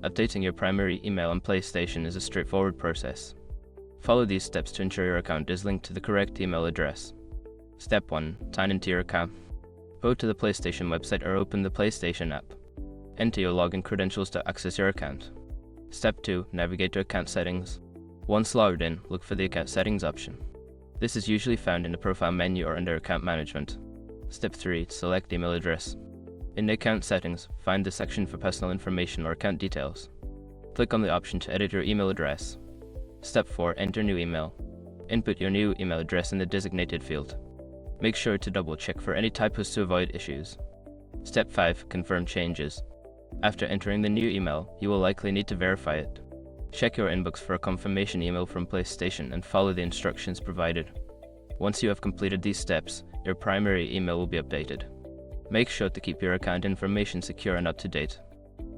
Updating your primary email on PlayStation is a straightforward process. Follow these steps to ensure your account is linked to the correct email address. Step 1. Sign into your account. Go to the PlayStation website or open the PlayStation app. Enter your login credentials to access your account. Step 2. Navigate to Account Settings. Once logged in, look for the Account Settings option. This is usually found in the Profile menu or under Account Management. Step 3. Select Email Address. In the Account Settings, find the section for Personal Information or Account Details. Click on the option to edit your email address. Step 4. Enter new email. Input your new email address in the designated field. Make sure to double-check for any typos to avoid issues. Step 5. Confirm changes. After entering the new email, you will likely need to verify it. Check your inbox for a confirmation email from PlayStation and follow the instructions provided. Once you have completed these steps, your primary email will be updated. Make sure to keep your account information secure and up to date.